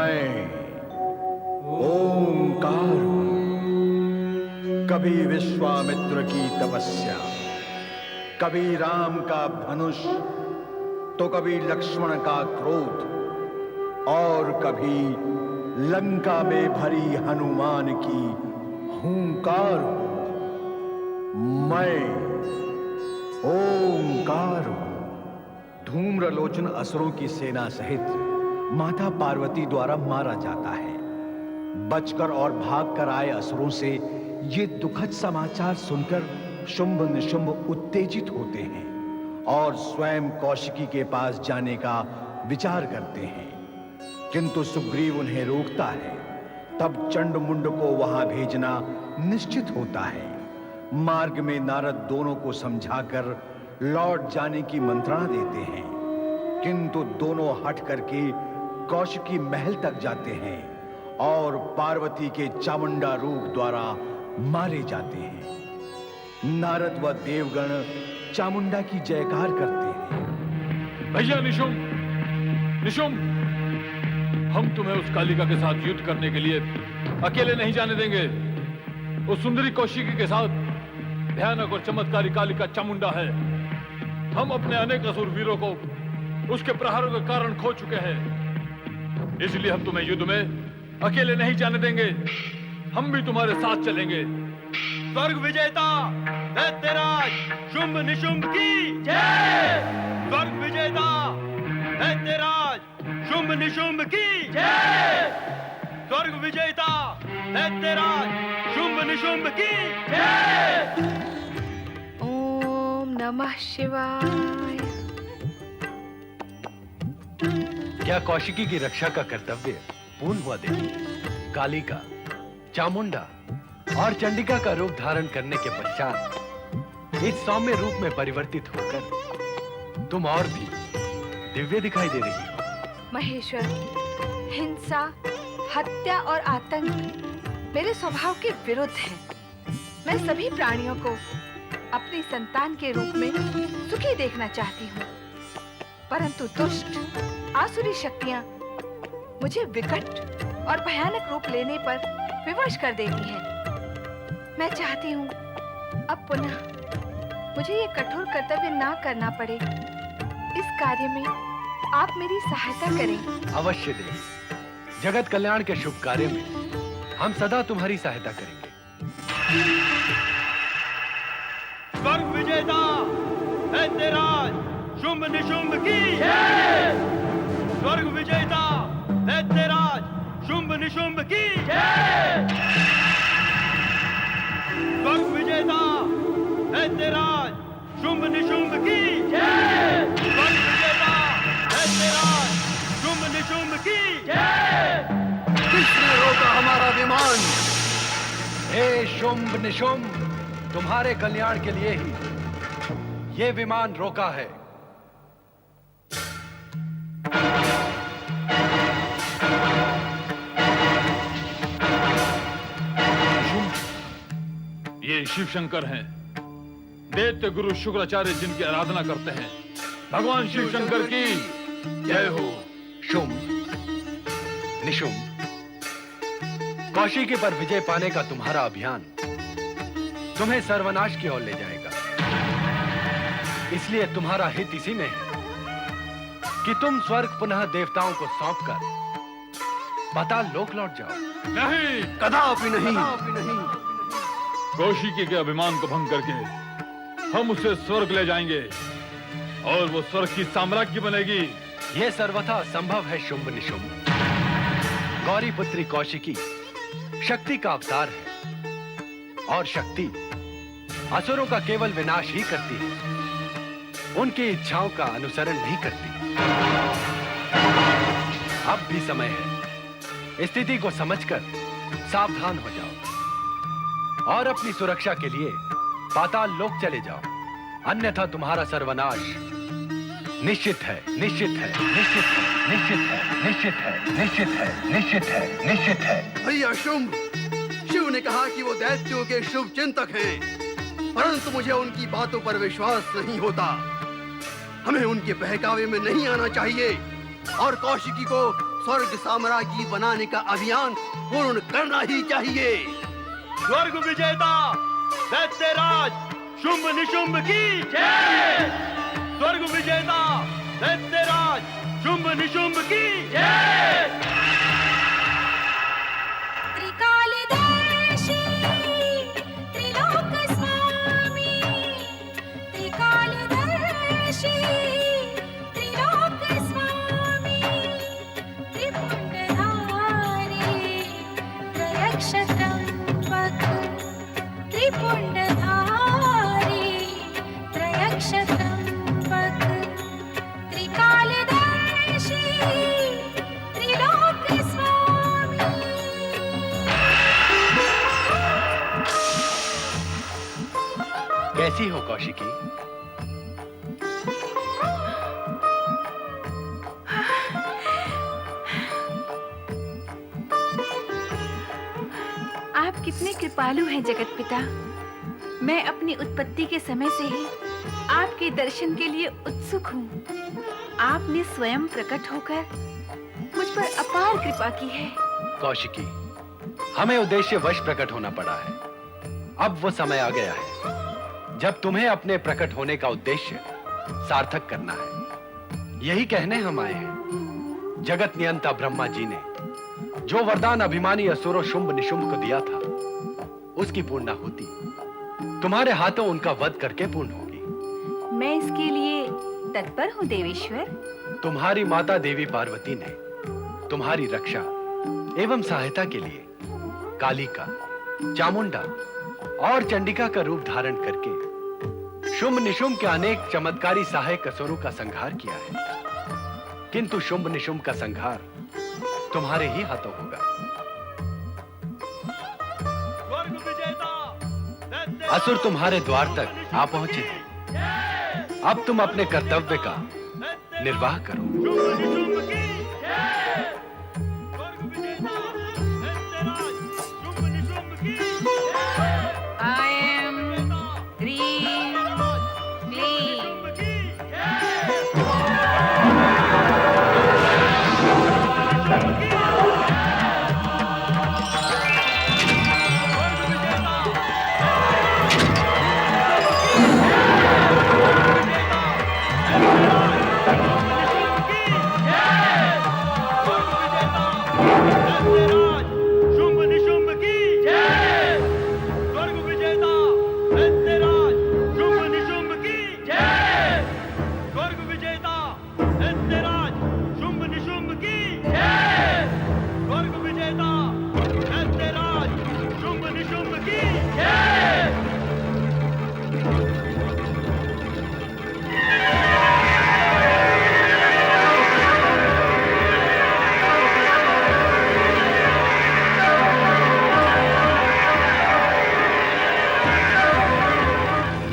मैं ओंकार हूं। कभी विश्वामित्र की तपस्या, कभी राम का धनुष, तो कभी लक्ष्मण का क्रोध, और कभी लंका में भरी हनुमान की हुंकार हूं। मैं ओंकार हूं। धूम्रलोचन असुरों की सेना सहित माता पार्वती द्वारा मारा जाता है। बचकर और भागकर आए असुरों से ये दुखद समाचार सुनकर शुंभ निशुंभ उत्तेजित होते हैं और स्वयं कौशिकी के पास जाने का विचार करते हैं, किंतु सुग्रीव उन्हें रोकता है। तब चंडमुंड को वहां भेजना निश्चित होता है। मार्ग में नारद दोनों को समझाकर लौट जाने की मंत्रणा देते हैं, किंतु दोनों हट करके कौशिकी महल तक जाते हैं और पार्वती के चामुंडा रूप द्वारा मारे जाते हैं। नारद व देवगण चामुंडा की जयकार करते हैं। भैया निशुंभ, निशुंभ, हम तुम्हें उस कालिका के साथ युद्ध करने के लिए अकेले नहीं जाने देंगे। उस सुंदरी कौशिकी के साथ भयानक और चमत्कारी कालिका चामुंडा है। हम अपने अनेक असुर वीरों को उसके प्रहारों के कारण खो चुके हैं, इसलिए हम तुम्हें युद्ध में अकेले नहीं जाने देंगे। हम भी तुम्हारे साथ चलेंगे। स्वर्ग विजेता दैत्यराज शुंभ निशुंभ की जय। स्वर्ग विजेता दैत्यराज शुंभ निशुंभ की जय। स्वर्ग विजेता दैत्यराज शुंभ निशुंभ की जय। ओम नमः शिवाय। क्या कौशिकी की रक्षा का कर्तव्य पूर्ण हुआ देवी? कालिका, चामुंडा और चंडिका का रूप धारण करने के पश्चात इस सौम्य रूप में परिवर्तित होकर तुम और भी दिव्य दिखाई दे रही हो। महेश्वर, हिंसा, हत्या और आतंक मेरे स्वभाव के विरुद्ध है। मैं सभी प्राणियों को अपनी संतान के रूप में सुखी देखना चाहती हूँ, परंतु दुष्ट आसुरी शक्तियाँ मुझे विकट और भयानक रूप लेने पर विवश कर देती हैं। मैं चाहती हूँ अब पुनः मुझे ये कठोर कर्तव्य ना करना पड़े। इस कार्य में आप मेरी सहायता करें। अवश्य देवी, जगत कल्याण के शुभ कार्य में हम सदा तुम्हारी सहायता करेंगे। स्वर्ग विजेता दैत्यराज शुंभ निशुंभ की जय। स्वर्ग विजेता दैत्यराज शुंभ निशुंभ की जय। स्वर्ग विजेता दैत्यराज शुंभ निशुंभ की जय। स्वर्ग विजेता दैत्यराज शुंभ निशुंभ की जय। किसने रोका हमारा विमान? हे शुंभ निशुंभ, तुम्हारे कल्याण के लिए ही ये विमान रोका है। ये शिव शंकर हैं, दैत्य गुरु शुक्राचार्य जिनकी आराधना करते हैं। भगवान शिव शंकर की जय हो। शुंभ निशुंभ, कौशिकी पर विजय पाने का तुम्हारा अभियान तुम्हें सर्वनाश की ओर ले जाएगा। इसलिए तुम्हारा हित इसी में है कि तुम स्वर्ग पुनः देवताओं को सौंपकर पाताल लोक लौट जाओ। नहीं, कदापि नहीं। कौशिकी के अभिमान को भंग करके हम उसे स्वर्ग ले जाएंगे और वो स्वर्ग की साम्राज्य बनेगी। यह सर्वथा संभव है शुंभ निशुंभ। गौरी पुत्री कौशिकी शक्ति का अवतार है और शक्ति असुरों का केवल विनाश ही करती है, उनकी इच्छाओं का अनुसरण नहीं करती। अब भी समय है, स्थिति को समझकर सावधान हो जाओ और अपनी सुरक्षा के लिए पाताल लोक चले जाओ, अन्यथा तुम्हारा सर्वनाश निश्चित है, निश्चित है, निश्चित है, निश्चित है, निश्चित है, निश्चित है, निश्चित है, निश्चित है। भैया शुंभ, शिव ने कहा कि वो दैत्यों के शुभ चिंतक हैं, परंतु मुझे उनकी बातों पर विश्वास नहीं होता। हमें उनके बहकावे में नहीं आना चाहिए और कौशिकी को स्वर्ग साम्राज्य बनाने का अभियान पूर्ण करना ही चाहिए। स्वर्ग विजेता दैत्यराज शुंभ निशुंभ की जय। स्वर्ग विजेता दैत्यराज शुंभ निशुंभ की जय। त्रिकालदर्शी त्रिलोक स्वामी, त्रिकालदर्शी त्रिलोक स्वामी, त्रिपुंडधारी त्रयक्षत्रंबक, त्रिपुंडधारी त्रयक्षत्रंबक, त्रिकालदर्शी त्रिलोक स्वामी। कैसी हो कौशिकी? आप कितने कृपालु हैं जगत पिता। मैं अपनी उत्पत्ति के समय से ही आपके दर्शन के लिए उत्सुक हूँ। आपने स्वयं प्रकट होकर मुझ पर अपार कृपा की है। कौशिकी, हमें उद्देश्य वश प्रकट होना पड़ा है। अब वो समय आ गया है जब तुम्हें अपने प्रकट होने का उद्देश्य सार्थक करना है। यही कहने हम आए हैं। जगत नियंता ब्रह्मा जी ने जो वरदान अभिमानी असुरों शुंभ निशुंभ को दिया था, उसकी पूर्णाहुति तुम्हारे हाथों उनका वध करके पूर्ण होगी। मैं इसके लिए तत्पर हूँ देवेश्वर। तुम्हारी माता देवी पार्वती ने तुम्हारी रक्षा एवं सहायता के लिए कालिका, चामुंडा और चंडिका का रूप धारण करके शुंभ निशुंभ के अनेक चमत्कारी सहायक असुरों का संहार किया है। किंतु शुंभ निशुंभ का संहार तुम्हारे ही हाथों होगा। स्वर्ग विजेता दैत्यराज असुर तुम्हारे द्वार तक आ पहुंचे हैं। अब तुम अपने कर्तव्य का निर्वाह करो। शुंभ निशुंभ की जय। स्वर्ग विजेता दैत्यराज शुंभ निशुंभ की जय। I am Hreen Clean। स्वर्ग विजेता